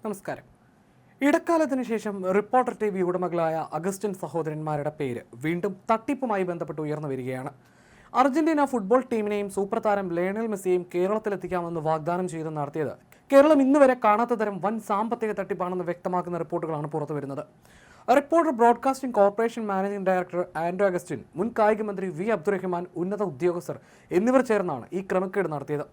നമസ്കാരം. ഇടക്കാലത്തിന് ശേഷം reporter TV ഉടമകളായ Augustine സഹോദരന്മാരുടെ പേര് വീണ്ടും തട്ടിപ്പുമായി ബന്ധപ്പെട്ട് ഉയർന്നു വരികയാണ്. അർജന്റീന ഫുട്ബോൾ ടീമിനെയും സൂപ്പർ താരം ലയണൽ മെസ്സിയെയും കേരളത്തിലെത്തിക്കാമെന്ന് വാഗ്ദാനം ചെയ്ത് നടത്തിയത് കേരളം ഇന്നുവരെ കാണാത്ത തരം വൻ സാമ്പത്തിക തട്ടിപ്പാണെന്ന് വ്യക്തമാക്കുന്ന റിപ്പോർട്ടുകളാണ് പുറത്തുവരുന്നത്. Reporter broadcasting corporation managing director Andro Augustine, മുൻ കായിക മന്ത്രി വി അബ്ദുറഹ്മാൻ, ഉന്നത ഉദ്യോഗസ്ഥർ എന്നിവർ ചേർന്നാണ് ഈ ക്രമക്കേട് നടത്തിയത്.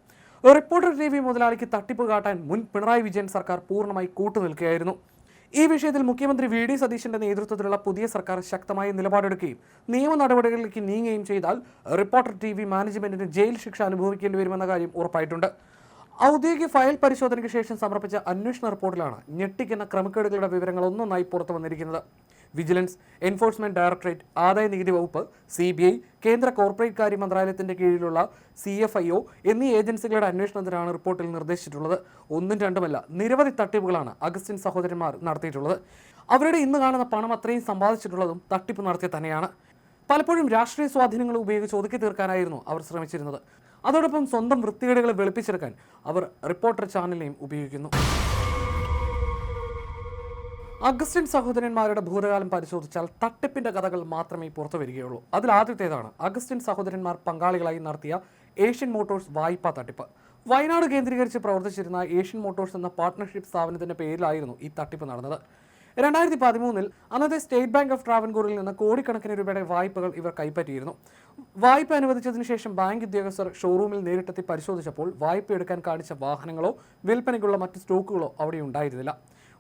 റിപ്പോർട്ടർ TV മുതലാളിക്ക് തട്ടിപ്പ് കാട്ടാൻ മുൻ പിണറായി വിജയൻ സർക്കാർ പൂർണ്ണമായി കൂട്ടുനിൽക്കുകയായിരുന്നു. ഈ വിഷയത്തിൽ മുഖ്യമന്ത്രി VD സതീശന്റെ നേതൃത്വത്തിലുള്ള പുതിയ സർക്കാർ ശക്തമായ നിലപാടെടുക്കുകയും നിയമ നടപടികളിലേക്ക് നീങ്ങുകയും ചെയ്താൽ റിപ്പോർട്ടർ TV മാനേജ്മെന്റിന് ജയിൽ ശിക്ഷ അനുഭവിക്കേണ്ടി വരുമെന്ന കാര്യം ഉറപ്പായിട്ടുണ്ട്. ഔദ്യോഗിക ഫയൽ പരിശോധനയ്ക്ക് ശേഷം സമർപ്പിച്ച അന്വേഷണ റിപ്പോർട്ടിലാണ് ഞെട്ടിക്കുന്ന ക്രമക്കേടുകളുടെ വിവരങ്ങൾ ഒന്നൊന്നായി പുറത്തു വന്നിരിക്കുന്നത്. വിജിലൻസ്, എൻഫോഴ്സ്മെന്റ് ഡയറക്ടറേറ്റ്, ആദായ നികുതി വകുപ്പ്, CBI, കേന്ദ്ര കോർപ്പറേറ്റ് കാര്യ മന്ത്രാലയത്തിന്റെ കീഴിലുള്ള CFIO എന്നീ ഏജൻസികളുടെ അന്വേഷണത്തിനാണ് റിപ്പോർട്ടിൽ നിർദ്ദേശിച്ചിട്ടുള്ളത്. ഒന്നും രണ്ടുമല്ല, നിരവധി തട്ടിപ്പുകളാണ് അഗസ്റ്റിൻ സഹോദരന്മാർ നടത്തിയിട്ടുള്ളത്. അവരുടെ ഇന്ന് കാണുന്ന പണം അത്രയും സമ്പാദിച്ചിട്ടുള്ളതും തട്ടിപ്പ് നടത്തിയ തന്നെയാണ്. പലപ്പോഴും രാഷ്ട്രീയ സ്വാധീനങ്ങൾ ഉപയോഗിച്ച് ഒതുക്കി തീർക്കാനായിരുന്നു അവർ ശ്രമിച്ചിരുന്നത്. അതോടൊപ്പം സ്വന്തം വൃത്തികേടുകളെ വെളുപ്പിച്ചെടുക്കാൻ അവർ റിപ്പോർട്ടർ ചാനലിനെയും ഉപയോഗിക്കുന്നു. അഗസ്റ്റിൻ സഹോദരന്മാരുടെ ഭൂതകാലം പരിശോധിച്ചാൽ തട്ടിപ്പിന്റെ കഥകൾ മാത്രമേ പുറത്തു വരികയുള്ളൂ. അതിൽ ആദ്യത്തേതാണ് അഗസ്റ്റിൻ സഹോദരന്മാർ പങ്കാളികളായി നടത്തിയ ഏഷ്യൻ മോട്ടോഴ്സ് വായ്പാ തട്ടിപ്പ്. വയനാട് കേന്ദ്രീകരിച്ച് പ്രവർത്തിച്ചിരുന്ന ഏഷ്യൻ മോട്ടോഴ്സ് എന്ന പാർട്ട്ണർഷിപ്പ് സ്ഥാപനത്തിന്റെ പേരിലായിരുന്നു ഈ തട്ടിപ്പ് നടന്നത്. 2013 അന്നത്തെ സ്റ്റേറ്റ് ബാങ്ക് ഓഫ് ട്രാവൻകൂറിൽ നിന്ന് കോടിക്കണക്കിന് രൂപയുടെ വായ്പകൾ ഇവർ കൈപ്പറ്റിയിരുന്നു. വായ്പ അനുവദിച്ചതിനു ശേഷം ബാങ്ക് ഉദ്യോഗസ്ഥർ ഷോറൂമിൽ നേരിട്ടെത്തി പരിശോധിച്ചപ്പോൾ വായ്പ എടുക്കാൻ കാണിച്ച വാഹനങ്ങളോ വിൽപ്പനയ്ക്കുള്ള മറ്റ് സ്റ്റോക്കുകളോ അവിടെ ഉണ്ടായിരുന്നില്ല.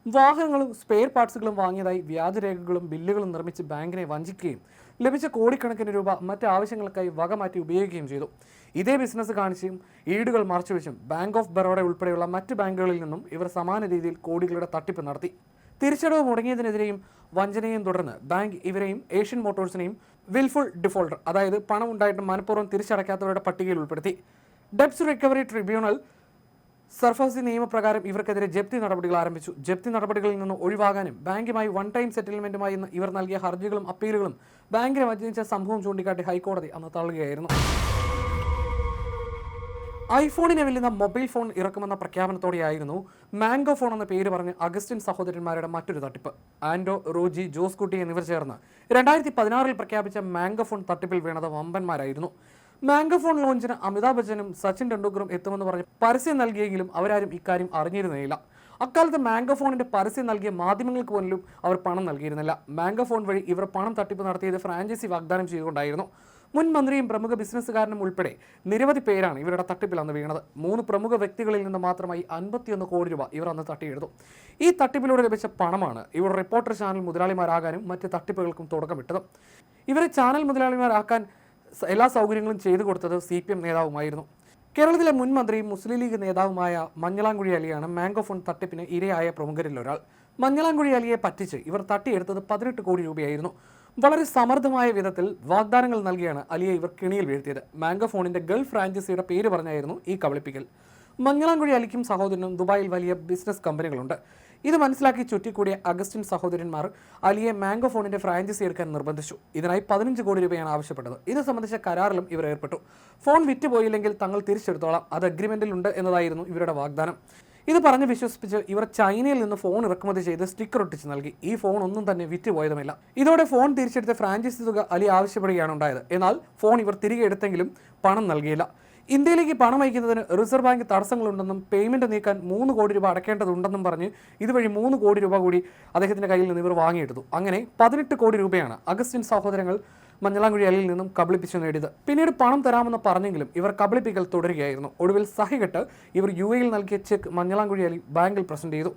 വാഹനങ്ങളും സ്പെയർ പാർട്സുകളും വാങ്ങിയതായി വ്യാജരേഖകളും ബില്ലുകളും നിർമ്മിച്ച് ബാങ്കിനെ വഞ്ചിക്കുകയും ലഭിച്ച കോടിക്കണക്കിന് രൂപ മറ്റ് ആവശ്യങ്ങൾക്കായി വകമാറ്റി ഉപയോഗിക്കുകയും ചെയ്തു. ഇതേ ബിസിനസ് കാണിച്ചും ഈടുകൾ മറച്ചുവെച്ചും ബാങ്ക് ഓഫ് ബറോഡ ഉൾപ്പെടെയുള്ള മറ്റ് ബാങ്കുകളിൽ നിന്നും ഇവർ സമാന രീതിയിൽ കോടികളുടെ തട്ടിപ്പ് നടത്തി. തിരിച്ചടവ് മുടങ്ങിയതിനെതിരെയും വഞ്ചനയും തുടർന്ന് ബാങ്ക് ഇവരെയും ഏഷ്യൻ മോട്ടോഴ്സിനെയും വിൽഫുൾ ഡിഫോൾട്ടർ, അതായത് പണം ഉണ്ടായിട്ടും മനഃപൂർവ്വം തിരിച്ചടയ്ക്കാത്തവരുടെ പട്ടികയിൽ ഉൾപ്പെടുത്തി. ഡെപ്റ്റ് റിക്കവറി ട്രിബ്യൂണൽ സർഫസി നിയമപ്രകാരം ഇവർക്കെതിരെ ജപ്തി നടപടികൾ ആരംഭിച്ചു. ജപ്തി നടപടികളിൽ നിന്ന് ഒഴിവാകാനും ബാങ്കുമായി വൺ ടൈം സെറ്റിൽമെന്റുമായി ഇവർ നൽകിയ ഹർജികളും അപ്പീലുകളും ബാങ്കിനെ വഞ്ചിച്ച സംഭവം ചൂണ്ടിക്കാട്ടി ഹൈക്കോടതി അന്ന് തള്ളുകയായിരുന്നു. ഐഫോണിനെ വെല്ലുന്ന മൊബൈൽ ഫോൺ ഇറക്കുമെന്ന പ്രഖ്യാപനത്തോടെയായിരുന്നു മാംഗോ ഫോൺ എന്ന പേര് പറഞ്ഞ് അഗസ്റ്റിൻ സഹോദരന്മാരുടെ മറ്റൊരു തട്ടിപ്പ്. ആൻഡോ, റോജി, ജോസ് കുട്ടി എന്നിവർ ചേർന്ന് 2016 പ്രഖ്യാപിച്ച മാംഗോ ഫോൺ തട്ടിപ്പിൽ വീണത് വമ്പന്മാരായിരുന്നു. മാംഗോ ഫോൺ ലോഞ്ചിന് അമിതാഭ് ബച്ചനും സച്ചിൻ ടെണ്ടുൽക്കറും എത്തുമെന്ന് പറഞ്ഞ് പരസ്യം നൽകിയെങ്കിലും അവരാരും ഇക്കാര്യം അറിഞ്ഞിരുന്നില്ല. അക്കാലത്ത് മാംഗോ ഫോണിന്റെ പരസ്യം നൽകിയ മാധ്യമങ്ങൾക്ക് പോലും അവർ പണം നൽകിയിരുന്നില്ല. മാംഗോ ഫോൺ വഴി ഇവർ പണം തട്ടിപ്പ് നടത്തിയത് ഫ്രാഞ്ചൈസി വാഗ്ദാനം ചെയ്തുകൊണ്ടായിരുന്നു. മുൻ മന്ത്രിയും പ്രമുഖ ബിസിനസ്സുകാരനും ഉൾപ്പെടെ നിരവധി പേരാണ് ഇവരുടെ തട്ടിപ്പിൽ അന്ന് വീണത്. 3 പ്രമുഖ വ്യക്തികളിൽ നിന്ന് മാത്രമായി 51 കോടി രൂപ ഇവർ അന്ന് തട്ടിയെടുത്തു. ഈ തട്ടിപ്പിലൂടെ ലഭിച്ച പണമാണ് ഇവർ റിപ്പോർട്ടർ ചാനൽ മുതലാളിമാരാകാനും മറ്റ് തട്ടിപ്പുകൾക്കും തുടക്കമിട്ടത്. ഇവരെ ചാനൽ മുതലാളിമാരാക്കാൻ എല്ലാ സൗകര്യങ്ങളും ചെയ്തു കൊടുത്തത് CPM നേതാവുമായിരുന്നു. കേരളത്തിലെ മുൻ മന്ത്രിയും മുസ്ലിം ലീഗ് നേതാവുമായ മഞ്ഞളാംകുഴി അലിയാണ് മാംഗോ ഫോൺ തട്ടിപ്പിന് ഇരയായ പ്രമുഖരിൽ ഒരാൾ. മഞ്ഞളാംകുഴി അലിയെ പറ്റിച്ച് ഇവർ തട്ടിയെടുത്തത് 18 കോടി രൂപയായിരുന്നു. വളരെ സമർത്ഥമായ വിധത്തിൽ വാഗ്ദാനങ്ങൾ നൽകിയാണ് അലിയെ ഇവർ കിണിയിൽ വീഴ്ത്തിയത്. മാംഗോ ഫോണിന്റെ ഗൾഫ് ഫ്രാഞ്ചൈസിയുടെ പേര് പറഞ്ഞായിരുന്നു ഈ കബളിപ്പിക്കൽ. മഞ്ഞളാംകുഴി അലിക്കും സഹോദരനും ദുബായിൽ വലിയ ബിസിനസ് കമ്പനികളുണ്ട്. ഇത് മനസ്സിലാക്കി ചുറ്റിക്കൂടിയ അഗസ്റ്റിൻ സഹോദരന്മാർ അലിയെ മാംഗോ ഫോണിന്റെ ഫ്രാഞ്ചൈസി എടുക്കാൻ നിർബന്ധിച്ചു. ഇതിനായി 15 കോടി രൂപയാണ് ആവശ്യപ്പെട്ടത്. ഇത് സംബന്ധിച്ച കരാറിലും ഇവർ ഏർപ്പെട്ടു. ഫോൺ വിറ്റുപോയില്ലെങ്കിൽ തങ്ങൾ തിരിച്ചെടുത്തോളാം, അത് അഗ്രിമെന്റിൽ ഉണ്ട് എന്നതായിരുന്നു ഇവരുടെ വാഗ്ദാനം. ഇത് പറഞ്ഞ് വിശ്വസിപ്പിച്ച് ഇവർ ചൈനയിൽ നിന്ന് ഫോൺ ഇറക്കുമതി ചെയ്ത് സ്റ്റിക്കർ ഒട്ടിച്ച് നൽകി. ഈ ഫോൺ ഒന്നും തന്നെ വിറ്റുപോയതുമില്ല. ഇതോടെ ഫോൺ തിരിച്ചെടുത്ത ഫ്രാഞ്ചൈസി തുക അലി ആവശ്യപ്പെടുകയാണ് ഉണ്ടായത്. എന്നാൽ ഫോൺ ഇവർ തിരികെ എടുത്തെങ്കിലും പണം നൽകിയില്ല. ഇന്ത്യയിലേക്ക് പണം അയക്കുന്നതിന് റിസർവ് ബാങ്ക് തടസ്സങ്ങളുണ്ടെന്നും പേയ്മെന്റ് നീക്കാൻ 3 കോടി രൂപ അടയ്ക്കേണ്ടതുണ്ടെന്നും പറഞ്ഞ് ഇതുവഴി 3 കോടി രൂപ കൂടി അദ്ദേഹത്തിന്റെ കയ്യിൽ നിന്ന് ഇവർ വാങ്ങിയെടുത്തു. അങ്ങനെ 18 കോടി രൂപയാണ് അഗസ്റ്റിൻ സഹോദരങ്ങൾ മഞ്ഞളാംകുഴി അലിയിൽ നിന്നും കബളിപ്പിച്ചു നേടിയത്. പിന്നീട് പണം തരാമെന്ന് പറഞ്ഞെങ്കിലും ഇവർ കബളിപ്പിക്കൽ തുടരുകയായിരുന്നു. ഒടുവിൽ സഹികെട്ട് ഇവർ UAE നൽകിയ ചെക്ക് മഞ്ഞളാംകുഴി അലി ബാങ്കിൽ പ്രസന്റ് ചെയ്തു.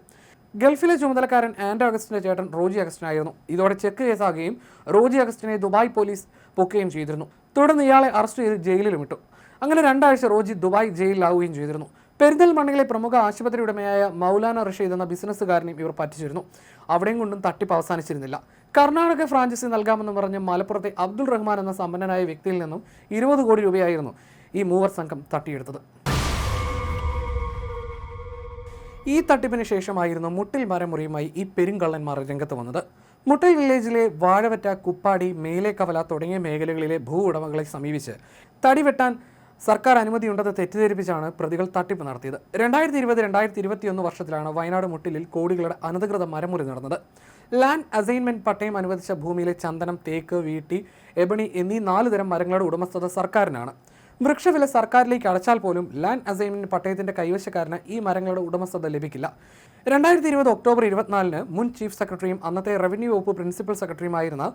ഗൾഫിലെ ചുമതലക്കാരൻ ആൻഡ്രോ അഗസ്റ്റിന്റെ ചേട്ടൻ റോജി അഗസ്റ്റിനായിരുന്നു. ഇതോടെ ചെക്ക് കേസാകുകയും റോജി അഗസ്റ്റിനെ ദുബായ് പോലീസ് പൊക്കുകയും ചെയ്തിരുന്നു. തുടർന്ന് ഇയാളെ അറസ്റ്റ് ചെയ്ത് ജയിലിലും ഇട്ടു. അങ്ങനെ 2 ആഴ്ച റോജി ദുബായ് ജയിലിലാവുകയും ചെയ്തിരുന്നു. പെരിന്തൽമണ്ണയിലെ പ്രമുഖ ആശുപത്രി ഉടമയായ മൗലാന റഷീദ് എന്ന ബിസിനസ്സുകാരനെയും ഇവർ പറ്റിച്ചിരുന്നു. അവിടെയും കൊണ്ടും തട്ടിപ്പ് അവസാനിച്ചിരുന്നില്ല. കർണാടക ഫ്രാഞ്ചൈസി നൽകാമെന്ന് പറഞ്ഞ് മലപ്പുറത്തെ അബ്ദുൾ റഹ്മാൻ എന്ന സമ്പന്നനായ വ്യക്തിയിൽ നിന്നും 20 കോടി രൂപയായിരുന്നു ഈ മൂവർ സംഘം തട്ടിയെടുത്തത്. ഈ തട്ടിപ്പിന് ശേഷമായിരുന്നു മുട്ടിൽ മരമുറിയുമായി ഈ പെരുങ്കള്ളന്മാർ രംഗത്ത് വന്നത്. മുട്ടിൽ വില്ലേജിലെ വാഴവറ്റ, കുപ്പാടി, മേലേക്കവല തുടങ്ങിയ മേഖലകളിലെ ഭൂ ഉടമകളെ സമീപിച്ച് തടി വെട്ടാൻ സർക്കാർ അനുമതിയുണ്ടെന്ന് തെറ്റിദ്ധരിപ്പിച്ചാണ് പ്രതികൾ തട്ടിപ്പ് നടത്തിയത്. 2020-2021 വർഷത്തിലാണ് വയനാട് മുട്ടിലിൽ കോടികളുടെ അനധികൃത മരമുറി നടന്നത്. ലാൻഡ് അസൈൻമെന്റ് പട്ടയം അനുവദിച്ച ഭൂമിയിലെ ചന്ദനം, തേക്ക്, വീട്ടി, എബണി എന്നീ 4 തരം മരങ്ങളുടെ ഉടമസ്ഥത സർക്കാരിനാണ്. വൃക്ഷവില സർക്കാരിലേക്ക് അടച്ചാൽ പോലും ലാൻഡ് അസൈൻമെന്റ് പട്ടയത്തിന്റെ കൈവശക്കാരന് ഈ മരങ്ങളുടെ ഉടമസ്ഥത ലഭിക്കില്ല. 2020 ഒക്ടോബർ 24-ന് മുൻ ചീഫ് സെക്രട്ടറിയും അന്നത്തെ റവന്യൂ വകുപ്പ് പ്രിൻസിപ്പൽ സെക്രട്ടറിയുമായിരുന്ന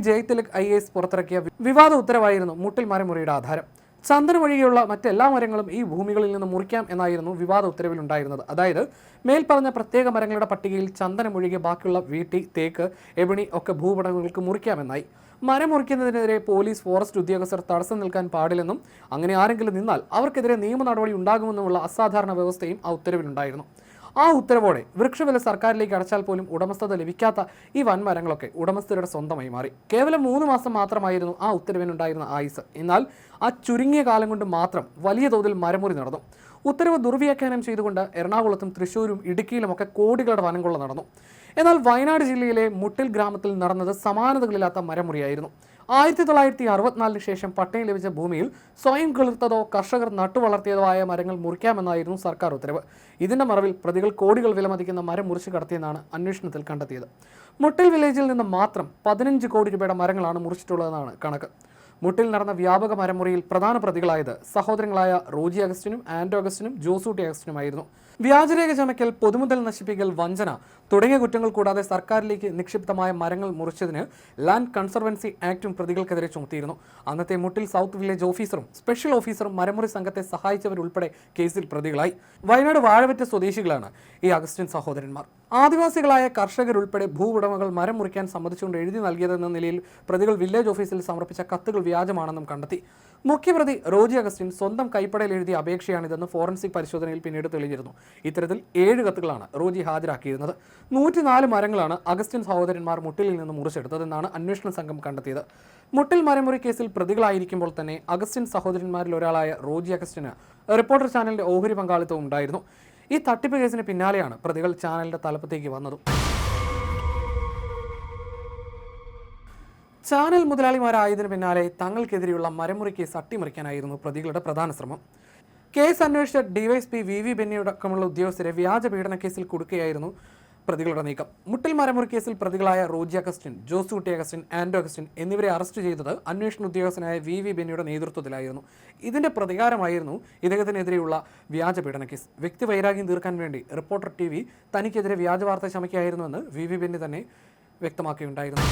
ജയതിലക് IAS പുറത്തിറക്കിയ വിവാദ ഉത്തരവായിരുന്നു മുട്ടിൽ മരമുറിയുടെ ആധാരം. ചന്ദനം ഒഴികെയുള്ള മറ്റെല്ലാ മരങ്ങളും ഈ ഭൂമികളിൽ നിന്ന് മുറിക്കാം എന്നായിരുന്നു വിവാദ ഉത്തരവിലുണ്ടായിരുന്നത്. അതായത് മേൽപ്പറഞ്ഞ പ്രത്യേക മരങ്ങളുടെ പട്ടികയിൽ ചന്ദനം ഒഴികെ ബാക്കിയുള്ള വീട്ടി, തേക്ക്, എബണി ഒക്കെ ഭൂവുടമകൾക്ക് മുറിക്കാമെന്നായി. മരം മുറിക്കുന്നതിനെതിരെ പോലീസ്, ഫോറസ്റ്റ് ഉദ്യോഗസ്ഥർ തടസ്സം നിൽക്കാൻ പാടില്ലെന്നും അങ്ങനെ ആരെങ്കിലും നിന്നാൽ അവർക്കെതിരെ നിയമ നടപടി ഉണ്ടാകുമെന്നുമുള്ള അസാധാരണ വ്യവസ്ഥയും ആ ഉത്തരവിലുണ്ടായിരുന്നു. ആ ഉത്തരവോടെ വൃക്ഷവില സർക്കാരിലേക്ക് അടച്ചാൽ പോലും ഉടമസ്ഥത ലഭിക്കാത്ത ഈ വൻമരങ്ങളൊക്കെ ഉടമസ്ഥരുടെ സ്വന്തമായി മാറി. കേവലം 3 മാസം മാത്രമായിരുന്നു ആ ഉത്തരവിനുണ്ടായിരുന്ന ആയുസ്. എന്നാൽ ആ ചുരുങ്ങിയ കാലം കൊണ്ട് മാത്രം വലിയ തോതിൽ മരമുറി നടന്നു. ഉത്തരവ് ദുർവ്യാഖ്യാനം ചെയ്തുകൊണ്ട് എറണാകുളത്തും തൃശ്ശൂരും ഇടുക്കിയിലുമൊക്കെ കോടികളുടെ വനംകൊള്ള നടന്നു. എന്നാൽ വയനാട് ജില്ലയിലെ മുട്ടിൽ ഗ്രാമത്തിൽ നടന്നത് സമാനതകളില്ലാത്ത മരമുറിയായിരുന്നു. 1964 ശേഷം പട്ടയം ലഭിച്ച ഭൂമിയിൽ സ്വയം കിളിർത്തതോ കർഷകർ നട്ടുവളർത്തിയതോ ആയ മരങ്ങൾ മുറിക്കാമെന്നായിരുന്നു സർക്കാർ ഉത്തരവ്. ഇതിന്റെ മറവിൽ പ്രതികൾ കോടികൾ വിലമതിക്കുന്ന മരം മുറിച്ചു കടത്തിയെന്നാണ് അന്വേഷണത്തിൽ കണ്ടെത്തിയത്. മുട്ടിൽ വില്ലേജിൽ നിന്ന് മാത്രം 15 കോടി രൂപയുടെ മരങ്ങളാണ് മുറിച്ചിട്ടുള്ളതെന്നാണ് കണക്ക്. മുട്ടിൽ നടന്ന വ്യാപക മരമുറിയിൽ പ്രധാന പ്രതികളായത് സഹോദരങ്ങളായ റോജി അഗസ്റ്റിനും ആൻഡോ അഗസ്റ്റിനും ജോസൂട്ടി അഗസ്റ്റിനുമായിരുന്നു. വ്യാജരേഖ ചമയ്ക്കൽ, പൊതുമുതൽ നശിപ്പിക്കൽ, വഞ്ചന തുടങ്ങിയ കുറ്റങ്ങൾ കൂടാതെ സർക്കാരിലേക്ക് നിക്ഷിപ്തമായ മരങ്ങൾ മുറിച്ചതിന് ലാൻഡ് കൺസർവൻസി ആക്ടും പ്രതികൾക്കെതിരെ ചുമത്തിയിരുന്നു. അന്നത്തെ മുട്ടിൽ സൗത്ത് വില്ലേജ് ഓഫീസറും സ്പെഷ്യൽ ഓഫീസറും മരമുറി സംഘത്തെ സഹായിച്ചവരുൾപ്പെടെ കേസിൽ പ്രതികളായി. വയനാട് വാഴവറ്റ സ്വദേശികളാണ് ഈ അഗസ്റ്റിൻ സഹോദരന്മാർ. ആദിവാസികളായ കർഷകരുൾപ്പെടെ ഭൂവുടമകൾ മരം മുറിക്കാൻ സമ്മതിച്ചുകൊണ്ട് എഴുതി നൽകിയതെന്ന നിലയിൽ പ്രതികൾ വില്ലേജ് ഓഫീസിൽ സമർപ്പിച്ച കത്തുകൾ വ്യാജമാണെന്നും കണ്ടെത്തി. മുഖ്യപ്രതി റോജി അഗസ്റ്റിൻ സ്വന്തം കൈപ്പടയിൽ എഴുതിയ അപേക്ഷയാണിതെന്ന് ഫോറൻസിക് പരിശോധനയിൽ പിന്നീട് തെളിഞ്ഞിരുന്നു. ഇത്തരത്തിൽ 7 കത്തുകളാണ് റോജി ഹാജരാക്കിയിരുന്നത്. 104 മരങ്ങളാണ് അഗസ്റ്റിൻ സഹോദരന്മാർ മുട്ടിലിൽ നിന്ന് മുറിച്ചെടുത്തതെന്നാണ് അന്വേഷണ സംഘം കണ്ടെത്തിയത്. മുട്ടിൽ മരമുറി കേസിൽ പ്രതികളായിരിക്കുമ്പോൾ തന്നെ അഗസ്റ്റിൻ സഹോദരന്മാരിൽ ഒരാളായ റോജി അഗസ്റ്റിന് റിപ്പോർട്ടർ ചാനലിന്റെ ഓഹരി പങ്കാളിത്തവും ഉണ്ടായിരുന്നു. ഈ തട്ടിപ്പ് കേസിന് പിന്നാലെയാണ് പ്രതികൾ ചാനലിന്റെ തലപ്പത്തേക്ക് വന്നതും. ചാനൽ മുതലാളിമാരായതിനു പിന്നാലെ തങ്ങൾക്കെതിരെയുള്ള മരമുറി കേസ് അട്ടിമറിക്കാനായിരുന്നു പ്രതികളുടെ പ്രധാന ശ്രമം. കേസ് അന്വേഷിച്ച ഡിവൈഎസ്പി VV ബെന്നിയടക്കമുള്ള ഉദ്യോഗസ്ഥരെ വ്യാജ പീഡന കേസിൽ കുടുക്കുകയായിരുന്നു പ്രതികളുടെ നീക്കം. മുട്ടിൽ മരമുറി കേസിൽ പ്രതികളായ റോജി അഗസ്റ്റിൻ, ജോസൂട്ടി അഗസ്റ്റിൻ, ആൻഡോ അഗസ്റ്റിൻ എന്നിവരെ അറസ്റ്റ് ചെയ്തത് അന്വേഷണ ഉദ്യോഗസ്ഥനായ VV ബെന്നിയുടെ നേതൃത്വത്തിലായിരുന്നു. ഇതിന്റെ പ്രതികാരമായിരുന്നു ഇദ്ദേഹത്തിനെതിരെയുള്ള വ്യാജ പീഡന കേസ്. വ്യക്തിവൈരാഗ്യം തീർക്കാൻ വേണ്ടി റിപ്പോർട്ടർ TV തനിക്കെതിരെ വ്യാജ വാർത്ത ചമയ്ക്കുകയായിരുന്നുവെന്ന് VV ബെന്നി തന്നെ വ്യക്തമാക്കിയിട്ടുണ്ടായിരുന്നു.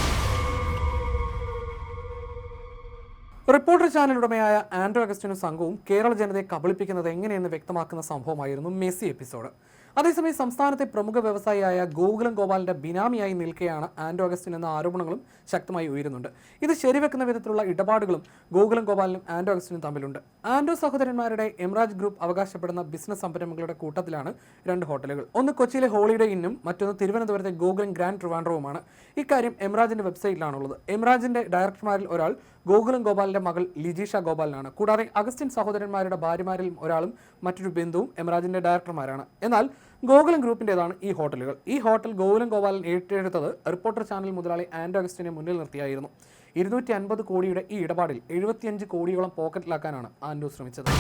റിപ്പോർട്ടർ ചാനൽ ഉടമയായ ആൻഡ്രോ അഗസ്റ്റിനും സംഘവും കേരള ജനതയെ കബളിപ്പിക്കുന്നത് എങ്ങനെയെന്ന് വ്യക്തമാക്കുന്ന സംഭവമായിരുന്നു മെസ്സി എപ്പിസോഡ്. അതേസമയം സംസ്ഥാനത്തെ പ്രമുഖ വ്യവസായിയായ ഗോകുലം ഗോപാലിന്റെ ബിനാമിയായി നിൽക്കെയാണ് ആൻഡ്രോ അഗസ്റ്റിൻ എന്ന ആരോപണങ്ങളും ശക്തമായി ഉയരുന്നുണ്ട്. ഇത് ശരിവെക്കുന്ന വിധത്തിലുള്ള ഇടപാടുകളും ഗോകുലം ഗോപാലിനും ആൻഡ്രോ അഗസ്റ്റിനും തമ്മിലുണ്ട്. ആൻഡ്രോ സഹോദരന്മാരുടെ എംരാജ് ഗ്രൂപ്പ് അവകാശപ്പെടുന്ന ബിസിനസ് സംരംഭങ്ങളുടെ കൂട്ടത്തിലാണ് 2 ഹോട്ടലുകൾ. ഒന്ന് കൊച്ചിയിലെ ഹോളിഡേ ഇന്നും മറ്റൊന്ന് തിരുവനന്തപുരത്തെ ഗോകുലം ഗ്രാൻഡ് ട്രിവാൻഡ്രവുമാണ്. ഇക്കാര്യം എംരാജിന്റെ വെബ്സൈറ്റിലാണുള്ളത്. എംരാജിന്റെ ഡയറക്ടർമാരിൽ ഒരാൾ ഗോകുലം ഗോപാലിന്റെ മകൾ ലിജീഷ ഗോപാലിനാണ്. കൂടാതെ അഗസ്റ്റിൻ സഹോദരന്മാരുടെ ഭാര്യമാരിൽ ഒരാളും മറ്റൊരു ബന്ധുവും എംരാജിന്റെ ഡയറക്ടർമാരാണ്. എന്നാൽ ഗോകുലം ഗ്രൂപ്പിൻ്റെതാണ് ഈ ഹോട്ടലുകൾ. ഈ ഹോട്ടൽ ഗോകുലം ഗോപാലൻ ഏറ്റെടുത്തത് റിപ്പോർട്ടർ ചാനൽ മുതലാളി ആൻഡ്രോ അഗസ്റ്റിനെ മുന്നിൽ നിർത്തിയായിരുന്നു. 250 കോടിയുടെ ഈ ഇടപാടിൽ 75 കോടിയോളം പോക്കറ്റിലാക്കാനാണ് ആൻഡ്രോ ശ്രമിച്ചത്.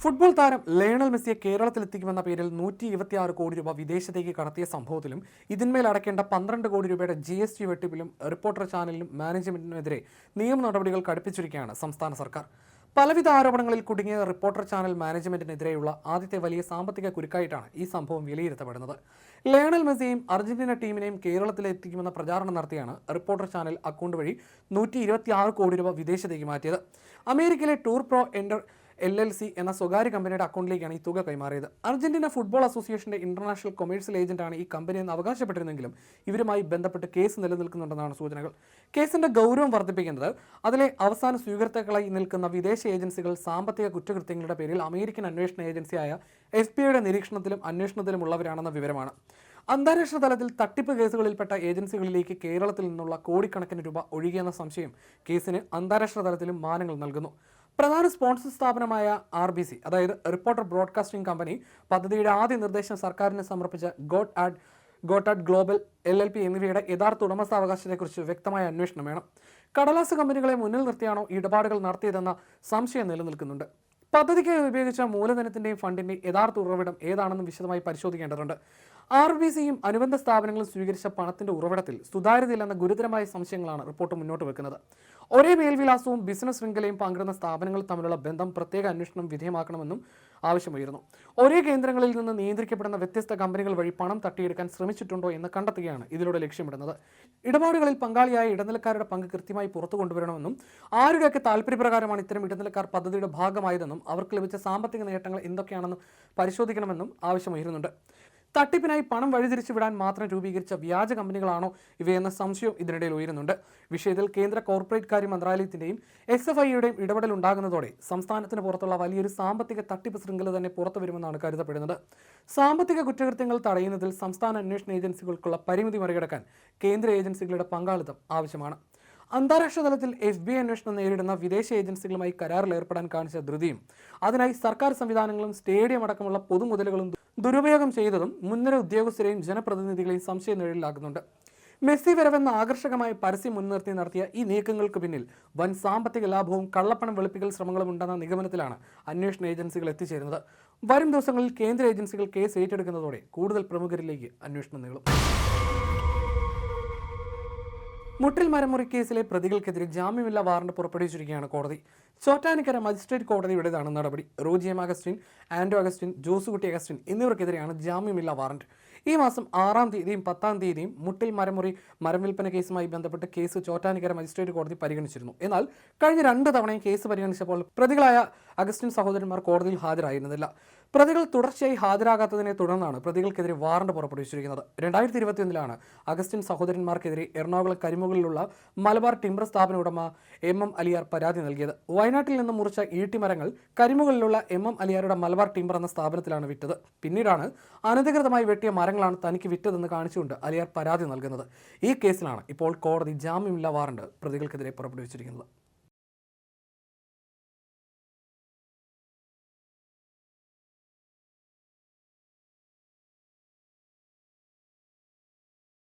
ഫുട്ബോൾ താരം ലയണൽ മെസ്സിയെ കേരളത്തിലെത്തിക്കുമെന്ന പേരിൽ 126 കോടി രൂപ വിദേശത്തേക്ക് കടത്തിയ സംഭവത്തിലും ഇതിന്മേൽ അടയ്ക്കേണ്ട 12 കോടി രൂപയുടെ GST വെട്ടിപ്പിലും റിപ്പോർട്ടർ ചാനലിനും മാനേജ്മെന്റിനുമെതിരെ നിയമ നടപടികൾ കടുപ്പിച്ചിരിക്കുകയാണ് സംസ്ഥാന സർക്കാർ. പലവിധ ആരോപണങ്ങളിൽ കുടുങ്ങിയ റിപ്പോർട്ടർ ചാനൽ മാനേജ്മെന്റിനെതിരെയുള്ള ആദ്യത്തെ വലിയ സാമ്പത്തിക കുരുക്കായിട്ടാണ് ഈ സംഭവം വിലയിരുത്തപ്പെടുന്നത്. ലയണൽ മെസ്സിയെയും അർജന്റീന ടീമിനെയും കേരളത്തിലെത്തിക്കുമെന്ന പ്രചാരണം നടത്തിയാണ് റിപ്പോർട്ടർ ചാനൽ അക്കൗണ്ട് വഴി 126 കോടി രൂപ വിദേശത്തേക്ക് മാറ്റിയത്. അമേരിക്കയിലെ ടൂർ പ്രോ LLC എന്ന സ്വകാര്യ കമ്പനിയുടെ അക്കൗണ്ടിലേക്കാണ് ഈ തുക കൈമാറിയത്. അർജന്റീന ഫുട്ബോൾ അസോസിയേഷന്റെ ഇന്റർനാഷണൽ കൊമേഴ്സ്യൽ ഏജന്റാണ് ഈ കമ്പനിയെന്ന് അവകാശപ്പെട്ടിരുന്നെങ്കിലും ഇവരുമായി ബന്ധപ്പെട്ട് കേസ് നിലനിൽക്കുന്നുണ്ടെന്നാണ് സൂചനകൾ. കേസിന്റെ ഗൗരവം വർദ്ധിപ്പിക്കുന്നത് അതിലെ അവസാന സ്വീകർത്താക്കളായി നിൽക്കുന്ന വിദേശ ഏജൻസികൾ സാമ്പത്തിക കുറ്റകൃത്യങ്ങളുടെ പേരിൽ അമേരിക്കൻ അന്വേഷണ ഏജൻസിയായ FBI നിരീക്ഷണത്തിലും അന്വേഷണത്തിലുമുള്ളവരാണെന്ന വിവരമാണ്. അന്താരാഷ്ട്ര തലത്തിൽ തട്ടിപ്പ് കേസുകളിൽപ്പെട്ട ഏജൻസികളിലേക്ക് കേരളത്തിൽ നിന്നുള്ള കോടിക്കണക്കിന് രൂപ ഒഴുകിയെന്ന സംശയം കേസിന് അന്താരാഷ്ട്ര തലത്തിലും മാനങ്ങൾ നൽകുന്നു. പ്രധാന സ്പോൺസർ സ്ഥാപനമായ RBC, അതായത് റിപ്പോർട്ടർ ബ്രോഡ്കാസ്റ്റിംഗ് കമ്പനി, പദ്ധതിയുടെ ആദ്യ നിർദ്ദേശം സർക്കാരിന് സമർപ്പിച്ച ഗോട്ട് ആഡ് ഗ്ലോബൽ LLP എന്നിവയുടെ യഥാർത്ഥ ഉടമസ്ഥാവകാശത്തെക്കുറിച്ച് വ്യക്തമായ അന്വേഷണം വേണം. കടലാസ് കമ്പനികളെ മുന്നിൽ നിർത്തിയാണോ ഇടപാടുകൾ നടത്തിയതെന്ന സംശയം നിലനിൽക്കുന്നുണ്ട്. പദ്ധതിക്കായി ഉപയോഗിച്ച മൂലധനത്തിന്റെയും ഫണ്ടിന്റെയും യഥാർത്ഥ ഉറവിടം ഏതാണെന്ന് വിശദമായി പരിശോധിക്കേണ്ടതുണ്ട്. RBCയും അനുബന്ധ സ്ഥാപനങ്ങളും സ്വീകരിച്ച പണത്തിന്റെ ഉറവിടത്തിൽ സുതാര്യതയില്ലെന്ന ഗുരുതരമായ സംശയങ്ങളാണ് റിപ്പോർട്ട് മുന്നോട്ട് വെക്കുന്നത്. ഒരേ മേൽവിലാസവും ബിസിനസ് ശൃംഖലയും പങ്കിടുന്ന സ്ഥാപനങ്ങൾ തമ്മിലുള്ള ബന്ധം പ്രത്യേക അന്വേഷണം വിധേയമാക്കണമെന്നും ആവശ്യമുയർന്നു. ഒരേ കേന്ദ്രങ്ങളിൽ നിന്ന് നിയന്ത്രിക്കപ്പെടുന്ന വ്യത്യസ്ത കമ്പനികൾ വഴി പണം തട്ടിയെടുക്കാൻ ശ്രമിച്ചിട്ടുണ്ടോ എന്ന് കണ്ടെത്തുകയാണ് ഇതിലൂടെ ലക്ഷ്യമിടുന്നത്. ഇടപാടുകളിൽ പങ്കാളിയായ ഇടനിലക്കാരുടെ പങ്ക് കൃത്യമായി പുറത്തു കൊണ്ടുവരണമെന്നും ആരുടെയൊക്കെ താൽപര്യപ്രകാരമാണ് ഇത്തരം ഇടനിലക്കാർ പദ്ധതിയുടെ ഭാഗമായതെന്നും അവർക്ക് ലഭിച്ച സാമ്പത്തിക നേട്ടങ്ങൾ എന്തൊക്കെയാണെന്ന് പരിശോധിക്കണമെന്നും ആവശ്യമുയരുന്നുണ്ട്. തട്ടിപ്പിനായി പണം വഴിതിരിച്ചു വിടാൻ മാത്രം രൂപീകരിച്ച വ്യാജ കമ്പനികളാണോ ഇവയെന്ന സംശയവും ഇതിനിടയിൽ ഉയരുന്നുണ്ട്. വിഷയത്തിൽ കേന്ദ്ര കോർപ്പറേറ്റ് കാര്യ മന്ത്രാലയത്തിന്റെയും SFIയുടെയും ഇടപെടൽ ഉണ്ടാകുന്നതോടെ സംസ്ഥാനത്തിന് പുറത്തുള്ള വലിയൊരു സാമ്പത്തിക തട്ടിപ്പ് ശൃംഖല തന്നെ പുറത്തുവരുമെന്നാണ് കരുതപ്പെടുന്നത്. സാമ്പത്തിക കുറ്റകൃത്യങ്ങൾ തടയുന്നതിൽ സംസ്ഥാന അന്വേഷണ ഏജൻസികൾക്കുള്ള പരിമിതി മറികടക്കാൻ കേന്ദ്ര ഏജൻസികളുടെ പങ്കാളിത്തം ആവശ്യമാണ്. അന്താരാഷ്ട്ര തലത്തിൽ FBI അന്വേഷണം നേരിടുന്ന വിദേശ ഏജൻസികളുമായി കരാറിൽ ഏർപ്പെടാൻ കാണിച്ച ധൃതിയും അതിനായി സർക്കാർ സംവിധാനങ്ങളും സ്റ്റേഡിയം അടക്കമുള്ള പൊതുമുതലുകളും ദുരുപയോഗം ചെയ്തതും മുൻനിര ഉദ്യോഗസ്ഥരെയും ജനപ്രതിനിധികളെയും സംശയ നിഴലിലാക്കുന്നുണ്ട്. മെസ്സി വരവെന്ന ആകർഷകമായ പരസ്യം മുൻനിർത്തി നടത്തിയ ഈ നീക്കങ്ങൾക്ക് പിന്നിൽ വൻ സാമ്പത്തിക ലാഭവും കള്ളപ്പണം വെളുപ്പിക്കൽ ശ്രമങ്ങളും ഉണ്ടെന്ന നിഗമനത്തിലാണ് അന്വേഷണ ഏജൻസികൾ എത്തിച്ചേരുന്നത്. വരും ദിവസങ്ങളിൽ കേന്ദ്ര ഏജൻസികൾ കേസ് ഏറ്റെടുക്കുന്നതോടെ കൂടുതൽ പ്രമുഖരിലേക്ക് അന്വേഷണം നീളും. മുട്ടിൽ മരമുറി കേസിലെ പ്രതികൾക്കെതിരെ ജാമ്യമില്ലാ വാറണ്ട് പുറപ്പെടുവിച്ചിരിക്കുകയാണ് കോടതി. ചോറ്റാനിക്കര മജിസ്ട്രേറ്റ് കോടതിയുടേതാണ് നടപടി. റോജി എം അഗസ്റ്റിൻ, ആൻഡോ അഗസ്റ്റിൻ, ജോസുകുട്ടി അഗസ്റ്റിൻ എന്നിവർക്കെതിരെയാണ് ജാമ്യമില്ലാ വാറണ്ട്. ഈ മാസം 6-ാം തീയതിയും 10-ാം തീയതിയും മുട്ടിൽ മരമുറി മരം വിൽപ്പന കേസുമായി ബന്ധപ്പെട്ട് കേസ് ചോറ്റാനിക്കര മജിസ്ട്രേറ്റ് കോടതി പരിഗണിച്ചിരുന്നു. എന്നാൽ കഴിഞ്ഞ 2 തവണയും കേസ് പരിഗണിച്ചപ്പോൾ പ്രതികളായ അഗസ്റ്റിൻ സഹോദരന്മാർ കോടതിയിൽ ഹാജരായിരുന്നില്ല. പ്രതികൾ തുടർച്ചയായി ഹാജരാകാത്തതിനെ തുടർന്നാണ് പ്രതികൾക്കെതിരെ വാറണ്ട് പുറപ്പെടുവിച്ചിരിക്കുന്നത്. 2021-ലാണ് അഗസ്റ്റിൻ സഹോദരന്മാർക്കെതിരെ എറണാകുളം കരിമുകളിലുള്ള മലബാർ ടിംബർ സ്ഥാപന ഉടമ MM അലിയാർ പരാതി നൽകിയത്. വയനാട്ടിൽ നിന്ന് മുറിച്ച ഈട്ടിമരങ്ങൾ കരിമുകളിലുള്ള MM അലിയാരുടെ മലബാർ ടിംബർ എന്ന സ്ഥാപനത്തിലാണ് വിറ്റത്. പിന്നീടാണ് അനധികൃതമായി വെട്ടിയ മരങ്ങളാണ് തനിക്ക് വിറ്റതെന്ന് കാണിച്ചുകൊണ്ട് അലിയാർ പരാതി നൽകുന്നത്. ഈ കേസിലാണ് ഇപ്പോൾ കോടതി ജാമ്യമില്ലാ വാറണ്ട് പ്രതികൾക്കെതിരെ പുറപ്പെടുവിച്ചിരിക്കുന്നത്.